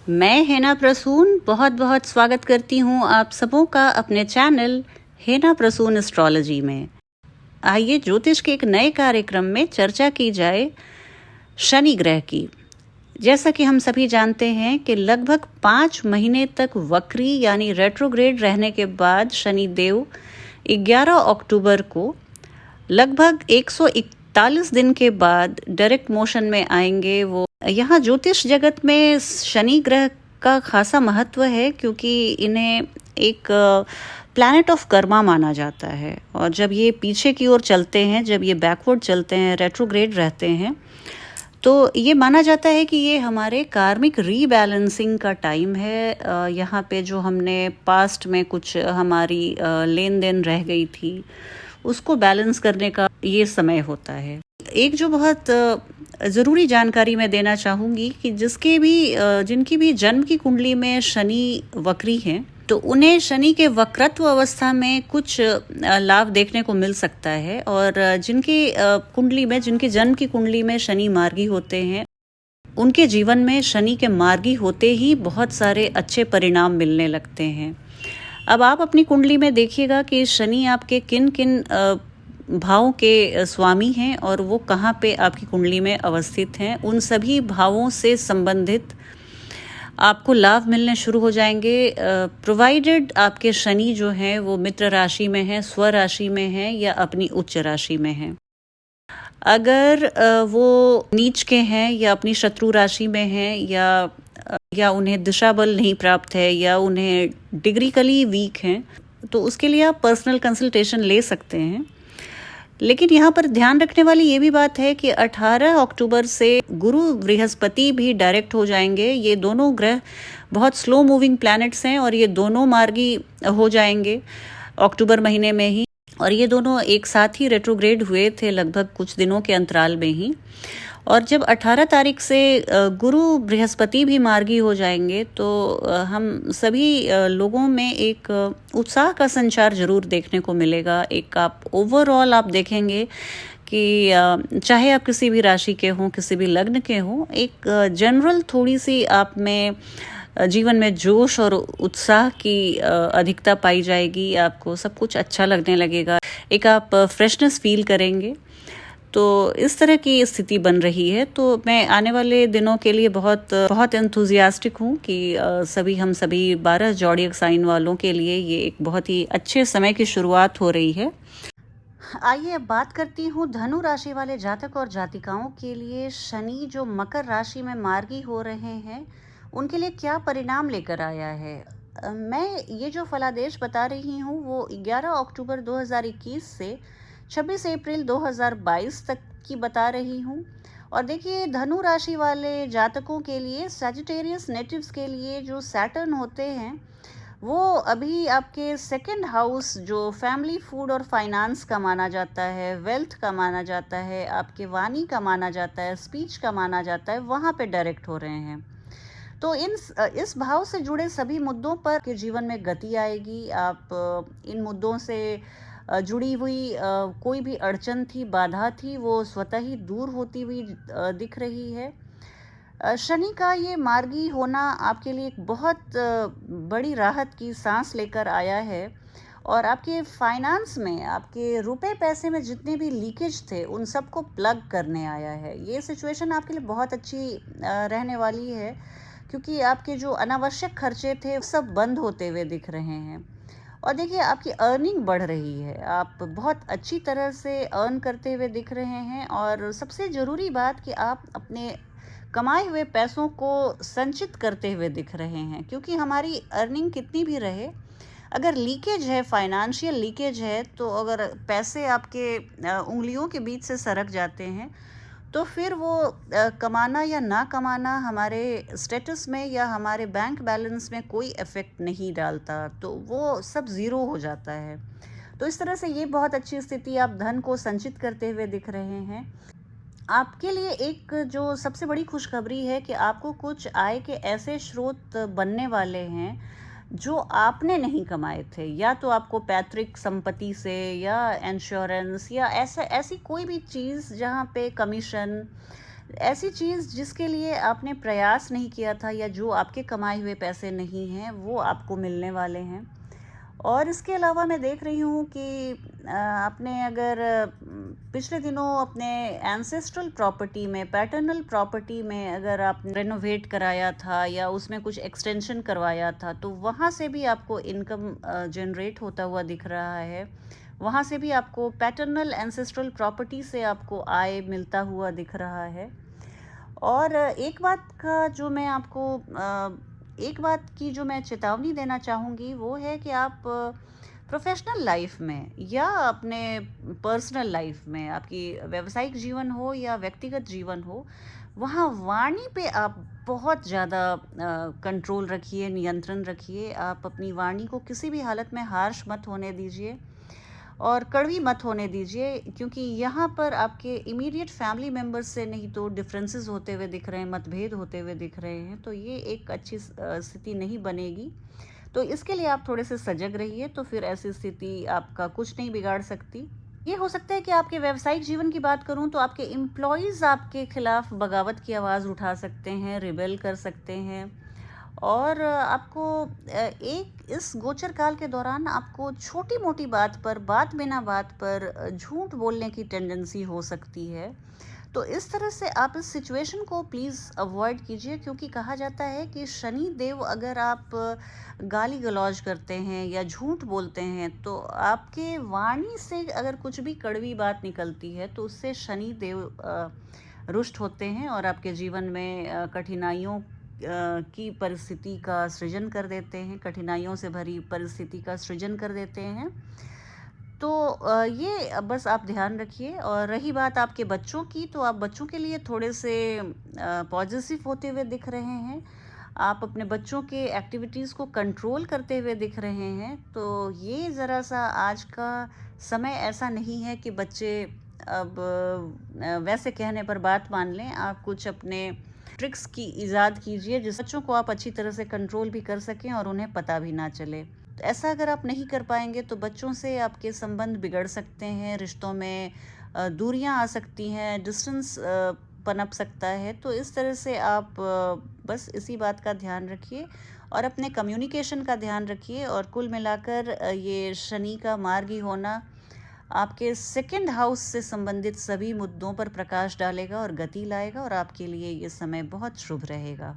मैं हेना प्रसून बहुत बहुत स्वागत करती हूँ आप सबों का अपने चैनल हेना प्रसून एस्ट्रोलॉजी में। आइए ज्योतिष के एक नए कार्यक्रम में चर्चा की जाए शनि ग्रह की। जैसा कि हम सभी जानते हैं कि लगभग 5 महीने तक वक्री यानी रेट्रोग्रेड रहने के बाद शनि देव 11 अक्टूबर को लगभग 141 दिन के बाद डायरेक्ट मोशन में आएंगे। वो यहाँ ज्योतिष जगत में शनि ग्रह का खासा महत्व है क्योंकि इन्हें एक प्लैनेट ऑफ कर्मा माना जाता है। और जब ये पीछे की ओर चलते हैं, जब ये बैकवर्ड चलते हैं, रेट्रोग्रेड रहते हैं, तो ये माना जाता है कि ये हमारे कार्मिक रीबैलेंसिंग का टाइम है। यहाँ पे जो हमने पास्ट में कुछ हमारी लेन देन रह गई थी उसको बैलेंस करने का ये समय होता है। एक जो बहुत ज़रूरी जानकारी मैं देना चाहूँगी कि जिनकी भी जन्म की कुंडली में शनि वक्री हैं तो उन्हें शनि के वक्रत्व अवस्था में कुछ लाभ देखने को मिल सकता है। और जिनकी जन्म की कुंडली में शनि मार्गी होते हैं उनके जीवन में शनि के मार्गी होते ही बहुत सारे अच्छे परिणाम मिलने लगते हैं। अब आप अपनी कुंडली में देखिएगा कि शनि आपके किन किन भावों के स्वामी हैं और वो कहाँ पे आपकी कुंडली में अवस्थित हैं। उन सभी भावों से संबंधित आपको लाभ मिलने शुरू हो जाएंगे, प्रोवाइडेड आपके शनि जो हैं वो मित्र राशि में हैं, स्व राशि में हैं या अपनी उच्च राशि में हैं। अगर वो नीच के हैं या अपनी शत्रु राशि में हैं या उन्हें दिशा बल नहीं प्राप्त है या उन्हें डिग्रिकली वीक हैं तो उसके लिए आप पर्सनल कंसल्टेशन ले सकते हैं। लेकिन यहाँ पर ध्यान रखने वाली ये भी बात है कि 18 अक्टूबर से गुरु बृहस्पति भी डायरेक्ट हो जाएंगे। ये दोनों ग्रह बहुत स्लो मूविंग प्लैनेट्स हैं और ये दोनों मार्गी हो जाएंगे अक्टूबर महीने में ही। और ये दोनों एक साथ ही रेट्रोग्रेड हुए थे लगभग कुछ दिनों के अंतराल में ही। और जब 18 तारीख से गुरु बृहस्पति भी मार्गी हो जाएंगे तो हम सभी लोगों में एक उत्साह का संचार जरूर देखने को मिलेगा। एक आप ओवरऑल आप देखेंगे कि चाहे आप किसी भी राशि के हों, किसी भी लग्न के हों, एक जनरल थोड़ी सी आप में जीवन में जोश और उत्साह की अधिकता पाई जाएगी। आपको सब कुछ अच्छा लगने लगेगा, एक आप फ्रेशनेस फील करेंगे। तो इस तरह की स्थिति बन रही है। तो मैं आने वाले दिनों के लिए बहुत बहुत एंथुजियास्टिक हूँ कि हम सभी 12 जॉडियक साइन वालों के लिए ये एक बहुत ही अच्छे समय की शुरुआत हो रही है। आइए अब बात करती हूँ धनु राशि वाले जातक और जातिकाओं के लिए शनि जो मकर राशि में मार्गी हो रहे हैं उनके लिए क्या परिणाम लेकर आया है। मैं ये जो फलादेश बता रही हूँ वो 11 अक्टूबर 2021 से 26 अप्रैल 2022 तक की बता रही हूँ। और देखिए धनु राशि वाले जातकों के लिए, सैजिटेरियस नेटिव्स के लिए जो सैटर्न होते हैं वो अभी आपके सेकंड हाउस जो फैमिली, फूड और फाइनेंस का माना जाता है, वेल्थ का माना जाता है, आपके वाणी का माना जाता है, स्पीच का माना जाता है, वहाँ पे डायरेक्ट हो रहे हैं। तो इस भाव से जुड़े सभी मुद्दों पर के जीवन में गति आएगी। आप इन मुद्दों से जुड़ी हुई कोई भी अड़चन थी, बाधा थी, वो स्वतः ही दूर होती हुई दिख रही है। शनि का ये मार्गी होना आपके लिए एक बहुत बड़ी राहत की सांस लेकर आया है। और आपके फाइनेंस में, आपके रुपए पैसे में जितने भी लीकेज थे उन सबको प्लग करने आया है। ये सिचुएशन आपके लिए बहुत अच्छी रहने वाली है क्योंकि आपके जो अनावश्यक खर्चे थे सब बंद होते हुए दिख रहे हैं। और देखिए आपकी अर्निंग बढ़ रही है, आप बहुत अच्छी तरह से अर्न करते हुए दिख रहे हैं। और सबसे ज़रूरी बात कि आप अपने कमाए हुए पैसों को संचित करते हुए दिख रहे हैं क्योंकि हमारी अर्निंग कितनी भी रहे, अगर लीकेज है, फाइनेंशियल लीकेज है, तो अगर पैसे आपके उंगलियों के बीच से सरक जाते हैं तो फिर वो कमाना या ना कमाना हमारे स्टेटस में या हमारे बैंक बैलेंस में कोई इफ़ेक्ट नहीं डालता, तो वो सब ज़ीरो हो जाता है। तो इस तरह से ये बहुत अच्छी स्थिति, आप धन को संचित करते हुए दिख रहे हैं। आपके लिए एक जो सबसे बड़ी खुशखबरी है कि आपको कुछ आय के ऐसे स्रोत बनने वाले हैं जो आपने नहीं कमाए थे, या तो आपको पैतृक संपत्ति से या इंश्योरेंस या ऐसी कोई भी चीज़ जहाँ पे कमीशन ऐसी चीज़ जिसके लिए आपने प्रयास नहीं किया था या जो आपके कमाए हुए पैसे नहीं हैं, वो आपको मिलने वाले हैं। और इसके अलावा मैं देख रही हूँ कि आपने अगर पिछले दिनों अपने एंसेस्ट्रल प्रॉपर्टी में, पैटर्नल प्रॉपर्टी में अगर आपने रेनोवेट कराया था या उसमें कुछ एक्सटेंशन करवाया था, तो वहाँ से भी आपको इनकम जनरेट होता हुआ दिख रहा है। वहाँ से भी आपको पैटर्नल एंसेस्ट्रल प्रॉपर्टी से आपको आय मिलता हुआ दिख रहा है। और एक बात की जो मैं चेतावनी देना चाहूँगी वो है कि आप प्रोफेशनल लाइफ में या अपने पर्सनल लाइफ में, आपकी व्यावसायिक जीवन हो या व्यक्तिगत जीवन हो, वहाँ वाणी पे आप बहुत ज़्यादा कंट्रोल रखिए, नियंत्रण रखिए। आप अपनी वाणी को किसी भी हालत में हार्श मत होने दीजिए और कड़वी मत होने दीजिए, क्योंकि यहाँ पर आपके इमीडिएट फैमिली मेम्बर्स से नहीं तो डिफरेंसेस होते हुए दिख रहे हैं, मतभेद होते हुए दिख रहे हैं, तो ये एक अच्छी स्थिति नहीं बनेगी। तो इसके लिए आप थोड़े से सजग रहिए, तो फिर ऐसी स्थिति आपका कुछ नहीं बिगाड़ सकती। ये हो सकता है कि आपके व्यावसायिक जीवन की बात करूं तो आपके एम्प्लॉयज़ आपके खिलाफ बगावत की आवाज़ उठा सकते हैं, रिबेल कर सकते हैं। और आपको एक इस गोचर काल के दौरान आपको छोटी मोटी बात पर, बात बिना बात पर झूठ बोलने की टेंडेंसी हो सकती है। तो इस तरह से आप इस सिचुएशन को प्लीज़ अवॉइड कीजिए, क्योंकि कहा जाता है कि शनि देव अगर आप गाली गलौज करते हैं या झूठ बोलते हैं, तो आपके वाणी से अगर कुछ भी कड़वी बात निकलती है तो उससे शनि देव रुष्ट होते हैं और आपके जीवन में कठिनाइयों की परिस्थिति का सृजन कर देते हैं, कठिनाइयों से भरी परिस्थिति का सृजन कर देते हैं। तो ये बस आप ध्यान रखिए। और रही बात आपके बच्चों की, तो आप बच्चों के लिए थोड़े से पॉजिटिव होते हुए दिख रहे हैं। आप अपने बच्चों के एक्टिविटीज़ को कंट्रोल करते हुए दिख रहे हैं। तो ये ज़रा सा आज का समय ऐसा नहीं है कि बच्चे अब वैसे कहने पर बात मान लें। आप कुछ अपने ट्रिक्स की ईजाद कीजिए जिस बच्चों को आप अच्छी तरह से कंट्रोल भी कर सकें और उन्हें पता भी ना चले। तो ऐसा अगर आप नहीं कर पाएंगे तो बच्चों से आपके संबंध बिगड़ सकते हैं, रिश्तों में दूरियां आ सकती हैं, डिस्टेंस पनप सकता है। तो इस तरह से आप बस इसी बात का ध्यान रखिए और अपने कम्युनिकेशन का ध्यान रखिए। और कुल मिलाकर ये शनि का मार्गी होना आपके सेकंड हाउस से संबंधित सभी मुद्दों पर प्रकाश डालेगा और गति लाएगा और आपके लिए ये समय बहुत शुभ रहेगा।